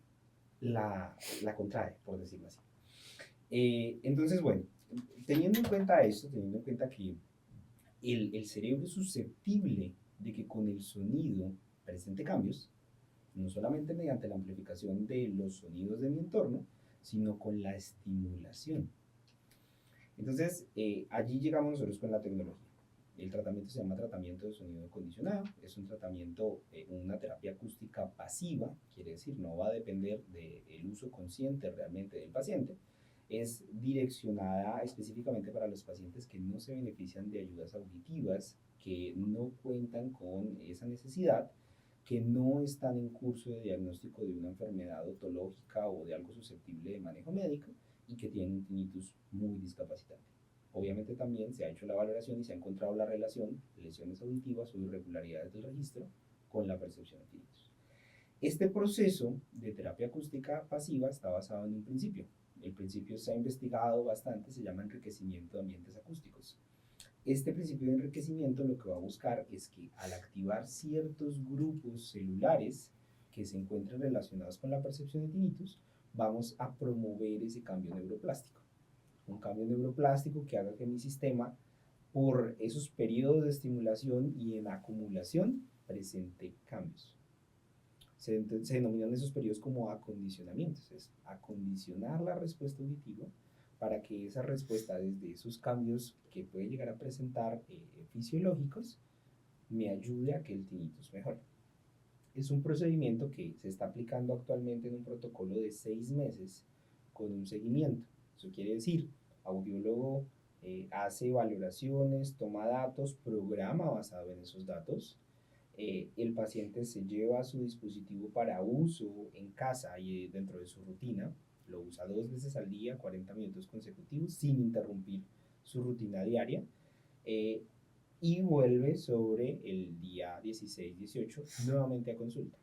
la contrae, por decirlo así. Entonces, bueno, teniendo en cuenta esto, teniendo en cuenta que el cerebro es susceptible de que con el sonido presente cambios, no solamente mediante la amplificación de los sonidos de mi entorno, sino con la estimulación. Entonces, allí llegamos nosotros con la tecnología. El tratamiento se llama tratamiento de sonido acondicionado. Es un tratamiento, una terapia acústica pasiva, quiere decir, no va a depender del uso consciente realmente del paciente. Es direccionada específicamente para los pacientes que no se benefician de ayudas auditivas, que no cuentan con esa necesidad, que no están en curso de diagnóstico de una enfermedad otológica o de algo susceptible de manejo médico y que tienen un tinnitus muy discapacitante. Obviamente también se ha hecho la valoración y se ha encontrado la relación de lesiones auditivas o irregularidades del registro con la percepción de tinnitus. Este proceso de terapia acústica pasiva está basado en un principio. El principio se ha investigado bastante, se llama enriquecimiento de ambientes acústicos. Este principio de enriquecimiento lo que va a buscar es que al activar ciertos grupos celulares que se encuentren relacionados con la percepción de tinnitus, vamos a promover ese cambio neuroplástico. Un cambio neuroplástico que haga que mi sistema, por esos periodos de estimulación y en acumulación, presente cambios. Se denominan esos periodos como acondicionamientos, es acondicionar la respuesta auditiva para que esa respuesta desde esos cambios que puede llegar a presentar fisiológicos me ayude a que el tinnitus mejore. Es un procedimiento que se está aplicando actualmente en un protocolo de 6 meses con un seguimiento. Eso quiere decir, audiólogo hace valoraciones, toma datos, programa basado en esos datos. El paciente se lleva su dispositivo para uso en casa y dentro de su rutina. Lo usa 2 veces al día, 40 minutos consecutivos, sin interrumpir su rutina diaria. Y vuelve sobre el día 16-18 nuevamente a consulta.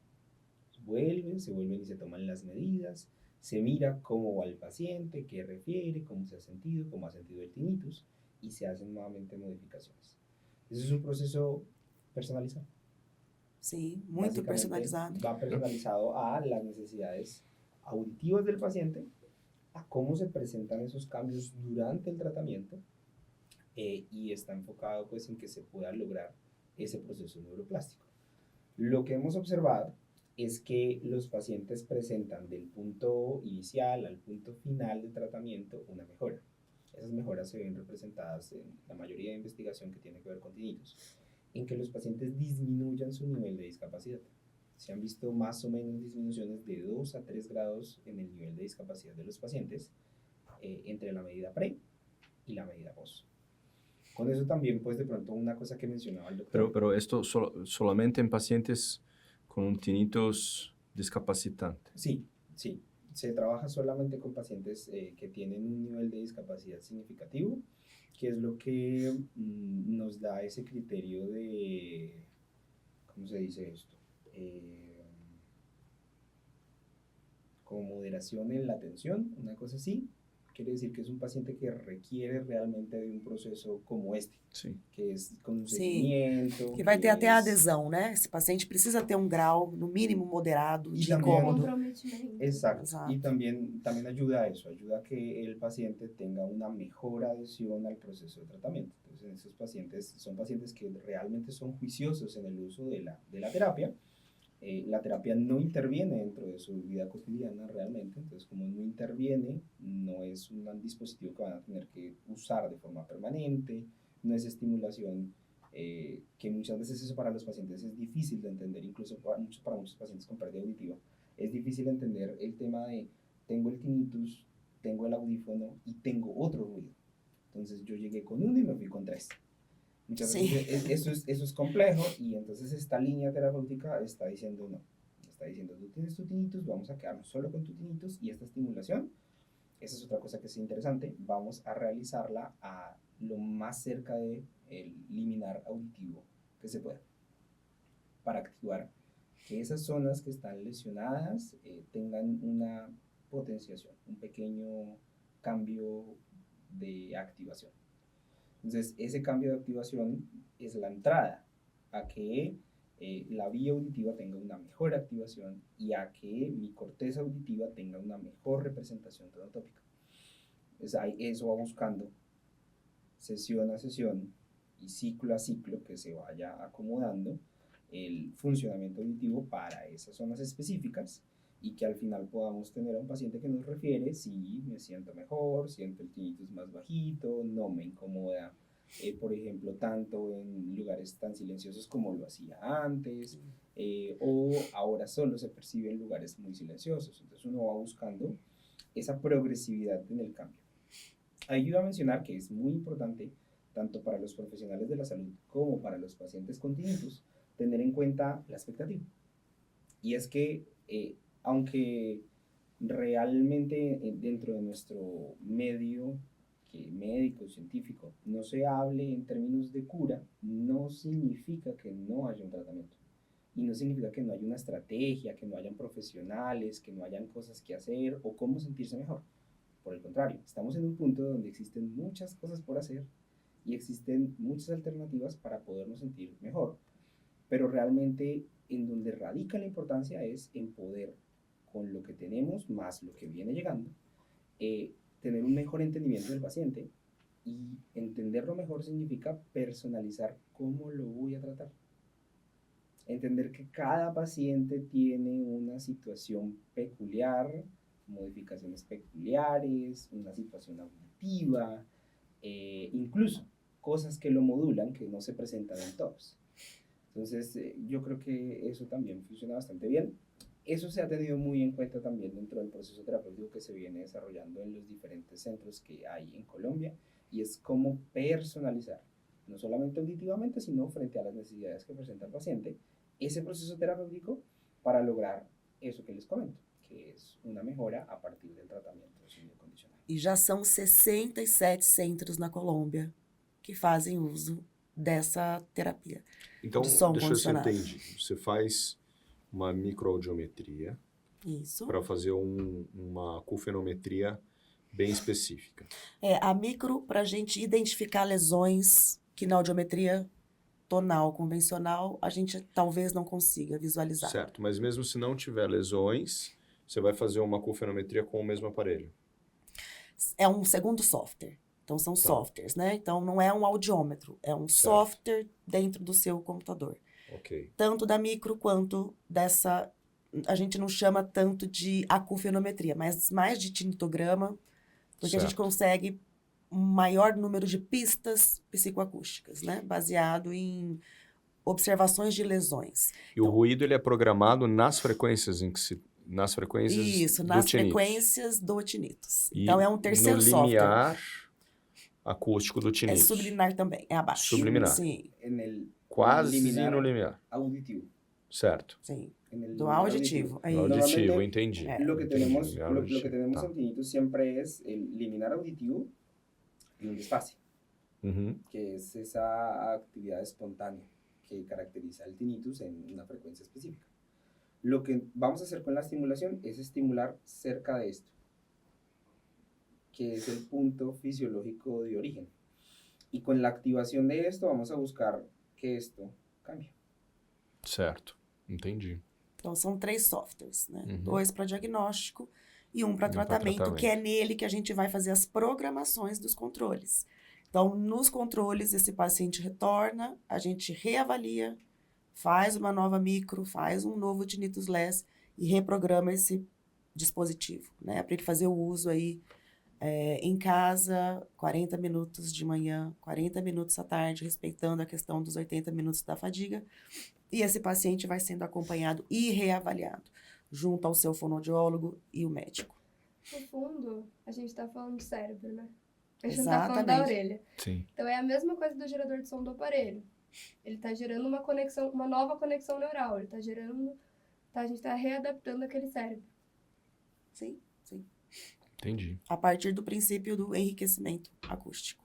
Se vuelven y se toman las medidas, se mira cómo va el paciente, qué refiere, cómo se ha sentido, cómo ha sentido el tinnitus y se hacen nuevamente modificaciones. Ese es un proceso personalizado. Sí, muito personalizado. Va personalizado a las necesidades auditivas del paciente, a cómo se presentan esos cambios durante el tratamiento y está enfocado pues en que se pueda lograr ese proceso neuroplástico. Lo que hemos observado es que los pacientes presentan del punto inicial al punto final de tratamiento una mejora. Esas mejoras se ven representadas en la mayoría de investigación que tiene que ver con tinnitus, en que los pacientes disminuyan su nivel de discapacidad. Se han visto más o menos disminuciones de 2 a 3 grados en el nivel de discapacidad de los pacientes entre la medida pre y la medida post. Con eso también, pues de pronto una cosa que mencionaba el doctor. Pero esto solamente en pacientes con un tinnitus discapacitante. Sí, sí. Se trabaja solamente con pacientes que tienen un nivel de discapacidad significativo, que es lo que nos da ese criterio de, ¿cómo se dice esto? Como moderación en la atención, una cosa así. Quiere decir que es un paciente que requiere realmente de un proceso como este, Sí. que es con un Sim, seguimiento. que vai ter até a es- adesão, né? Esse paciente precisa ter um grau, no mínimo, moderado Y de también- incômodo. Comprometimento. Exacto. Exacto. Y también ayuda a eso, ayuda a que el paciente tenga una mejor adhesión al proceso de tratamiento. Entonces, esos pacientes son pacientes que realmente son juiciosos en el uso de la terapia. La terapia no interviene dentro de su vida cotidiana realmente, entonces como no interviene, no es un dispositivo que van a tener que usar de forma permanente, no es estimulación, que muchas veces eso para los pacientes es difícil de entender, incluso para muchos pacientes con pérdida auditiva, es difícil entender el tema de tengo el tinnitus, tengo el audífono y tengo otro ruido. Entonces yo llegué con uno y me fui con 3. Muchas Sí. veces eso es complejo y entonces esta línea terapéutica está diciendo no. Está diciendo tú tienes tu tinnitus, vamos a quedarnos solo con tu tinnitus y esta estimulación, esa es otra cosa que es interesante, vamos a realizarla a lo más cerca del liminar auditivo que se pueda para activar que esas zonas que están lesionadas tengan una potenciación, un pequeño cambio de activación. Entonces, ese cambio de activación es la entrada a que la vía auditiva tenga una mejor activación y a que mi corteza auditiva tenga una mejor representación tonotópica. Eso va buscando sesión a sesión y ciclo a ciclo que se vaya acomodando el funcionamiento auditivo para esas zonas específicas y que al final podamos tener a un paciente que nos refiere si me siento mejor, siento el tinnitus más bajito, no me incomoda, por ejemplo, tanto en lugares tan silenciosos como lo hacía antes, o ahora solo se percibe en lugares muy silenciosos. Entonces uno va buscando esa progresividad en el cambio. Ahí yo iba a mencionar que es muy importante, tanto para los profesionales de la salud como para los pacientes con tinnitus, tener en cuenta la expectativa. Y es que, aunque realmente dentro de nuestro medio médico, científico, no se hable en términos de cura, no significa que no haya un tratamiento. Y no significa que no haya una estrategia, que no hayan profesionales, que no hayan cosas que hacer o cómo sentirse mejor. Por el contrario, estamos en un punto donde existen muchas cosas por hacer y existen muchas alternativas para podernos sentir mejor. Pero realmente en donde radica la importancia es en poder, con lo que tenemos más lo que viene llegando, tener un mejor entendimiento del paciente, y entenderlo mejor significa personalizar cómo lo voy a tratar. Entender que cada paciente tiene una situación peculiar, modificaciones peculiares, una situación auditiva, incluso cosas que lo modulan que no se presentan en todos. Entonces, yo creo que eso también funciona bastante bien. Eso se ha tenido muy en cuenta también dentro del proceso terapéutico que se viene desarrollando en los diferentes centros que hay en Colombia, y es cómo personalizar, no solamente auditivamente, sino frente a las necesidades que presenta el paciente, ese proceso terapéutico para lograr eso que les comento, que es una mejora a partir del tratamiento de sonido condicionado. E já são 67 centros na Colômbia que fazem uso dessa terapia. Então, De som deixa eu ver se eu condicionado. entendi. Você faz uma microaudiometria Isso. para fazer uma acufenometria bem específica. A micro para a gente identificar lesões que na audiometria tonal convencional a gente talvez não consiga visualizar. Certo, mas mesmo se não tiver lesões, você vai fazer uma acufenometria com o mesmo aparelho. É um segundo software. Então são softwares, né? Então não é um audiômetro, é um software dentro do seu computador. Ok. Tanto da micro quanto dessa, a gente não chama tanto de acufenometria, mas mais de tinitograma, porque a gente consegue um maior número de pistas psicoacústicas, né? Baseado em observações de lesões. E o ruído ele é programado nas frequências nas frequências Isso, do nas tinnitus. frequências do tinnitus. E então é um terceiro no software. limiar acústico do É tinnitus. subliminar também, é abaixo. Subliminar. Sim, Quase liminar no limiar. Auditivo. Certo. sim. En el Do liminar auditivo. Aí. No auditivo, Normalmente, entendi. Lo que Entendi, tenemos, limiar lo que auditivo, tenemos tá. en tinnitus siempre es el liminar auditivo y un desfase, Uhum. que es esa actividad espontánea que caracteriza el tinnitus en una frecuencia específica. Lo que vamos a hacer con la estimulación es estimular cerca de esto, que es el punto fisiológico de origen. Y con la activación de esto vamos a buscar que esto cambie. Certo, entendi. Então são 3 softwares, né? Uhum. 2 para diagnóstico e um para pra tratamento, que é nele que a gente vai fazer as programações dos controles. Então, nos controles, esse paciente retorna, a gente reavalia, faz uma nova micro, faz um novo tinnitus less e reprograma esse dispositivo, né? Para ele fazer o uso aí em casa, 40 minutos de manhã, 40 minutos à tarde, respeitando a questão dos 80 minutos da fadiga. E esse paciente vai sendo acompanhado e reavaliado junto ao seu fonoaudiólogo e o médico. No fundo, a gente tá falando do cérebro, né? A gente não tá falando da Exatamente. orelha. Sim. Então é a mesma coisa do gerador de som do aparelho. Ele tá gerando uma conexão, uma nova conexão neural. Ele tá gerando, a gente tá readaptando aquele cérebro. Sim, sim. Entendi. A partir do princípio do enriquecimento acústico.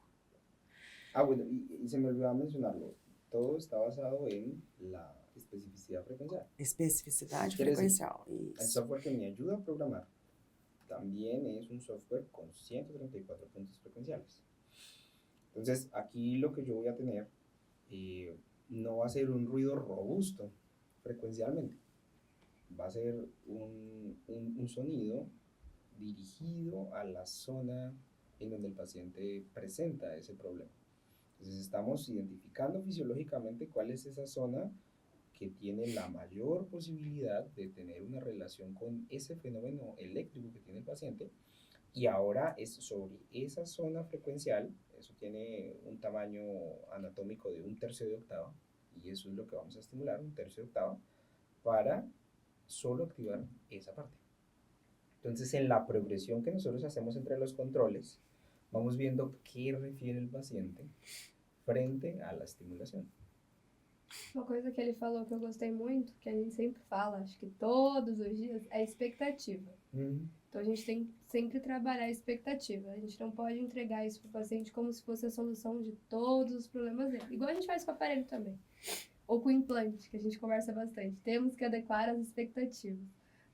Bueno, y se me olvidaba mencionarlo. Todo está basado en la especificidad frecuencial. Especificidade Quer dizer, frequencial. El Isso. software que me ayuda a programar también es un software con 134 puntos frecuenciales. Entonces, aquí lo que yo voy a tener, no va a ser un ruido robusto frecuencialmente, va a ser un sonido dirigido a la zona en donde el paciente presenta ese problema. Entonces estamos identificando fisiológicamente cuál es esa zona que tiene la mayor posibilidad de tener una relación con ese fenómeno eléctrico que tiene el paciente, y ahora es sobre esa zona frecuencial, eso tiene un tamaño anatómico de 1/3 de octava, y eso es lo que vamos a estimular, 1/3 de octava, para solo activar esa parte. Entonces, en la progresión que nosotros hacemos entre los controles, vamos viendo qué refiere el paciente frente a la estimulação. Uma coisa que ele falou que eu gostei muito, que a gente sempre fala, acho que todos os dias, é a expectativa. Então a gente tem que sempre trabalhar a expectativa. A gente não pode entregar isso para o paciente como se fosse a solução de todos os problemas dele. Igual a gente faz com o aparelho também. Ou com o implante, que a gente conversa bastante. Temos que adequar as expectativas.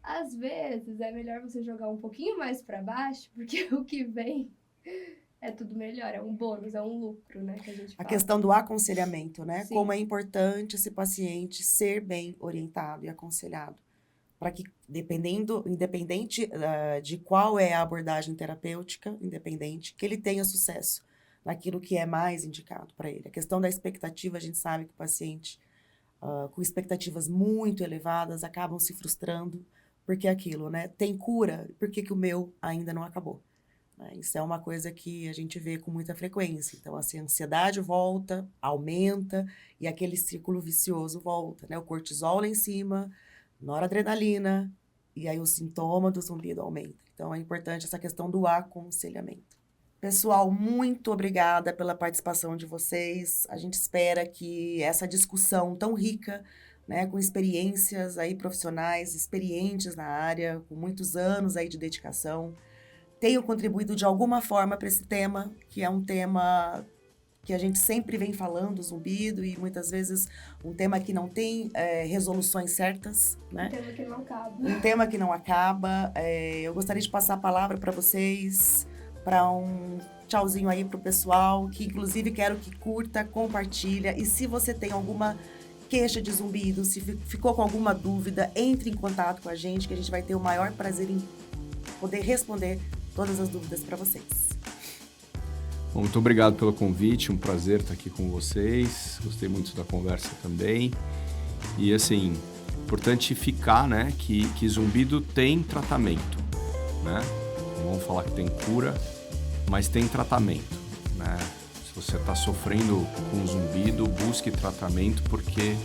Às vezes é melhor você jogar um pouquinho mais para baixo, porque o que vem é tudo melhor, é um bônus, é um lucro, né, que a gente A fala. questão do aconselhamento, né? Sim. Como é importante esse paciente ser bem orientado e aconselhado. Para que, independente de qual é a abordagem terapêutica, que ele tenha sucesso naquilo que é mais indicado para ele. A questão da expectativa, a gente sabe que o paciente com expectativas muito elevadas acabam se frustrando, porque é aquilo, né? Tem cura, por que o meu ainda não acabou? Isso é uma coisa que a gente vê com muita frequência. Então, assim, a ansiedade volta, aumenta, e aquele círculo vicioso volta, né? O cortisol lá em cima, noradrenalina, e aí o sintoma do zumbido aumenta. Então, é importante essa questão do aconselhamento. Pessoal, muito obrigada pela participação de vocês. A gente espera que essa discussão tão rica, né, com experiências aí profissionais, experientes na área, com muitos anos aí de dedicação, tenham contribuído de alguma forma para esse tema, que é um tema que a gente sempre vem falando, zumbido, e muitas vezes um tema que não tem resoluções certas, né? Um tema que não acaba. Um tema que não acaba. Eu gostaria de passar a palavra para vocês, para um tchauzinho aí para o pessoal, que inclusive quero que curta, compartilha, e se você tem alguma queixa de zumbido, se ficou com alguma dúvida, entre em contato com a gente, que a gente vai ter o maior prazer em poder responder todas as dúvidas para vocês. Bom, muito obrigado pelo convite, um prazer estar aqui com vocês, gostei muito da conversa também. E assim, importante ficar, né, que zumbido tem tratamento, né? Não vamos falar que tem cura, mas tem tratamento, né? Se você está sofrendo com zumbido, busque tratamento, porque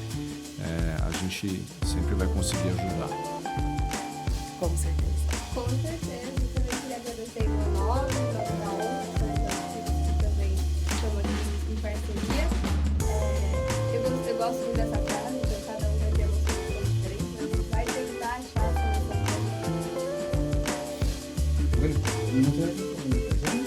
a gente sempre vai conseguir ajudar. Com certeza. Com certeza. Eu também queria agradecer o meu nome, da ONG, que também estamos aqui em parceria. Eu gosto muito dessa frase, então cada um vai ter uma solução diferente, mas a gente vai tentar achar a solução. Bueno, muchas gracias por la invitación.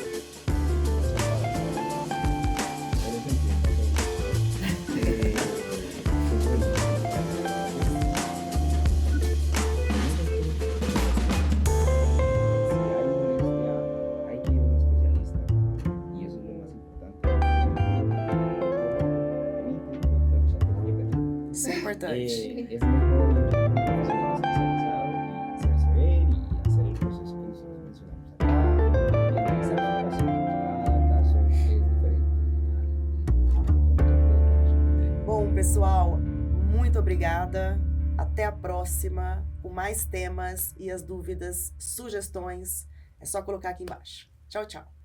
Isso é importante. Es mejor ir a un profesional especializado y hacerse ver y hacer el proceso que nosotros mencionamos acá, y analizar su caso. Cada caso es diferente Bom, pessoal, muito obrigada. Até a próxima, com mais temas, e as dúvidas, sugestões, é só colocar aqui embaixo. Tchau, tchau.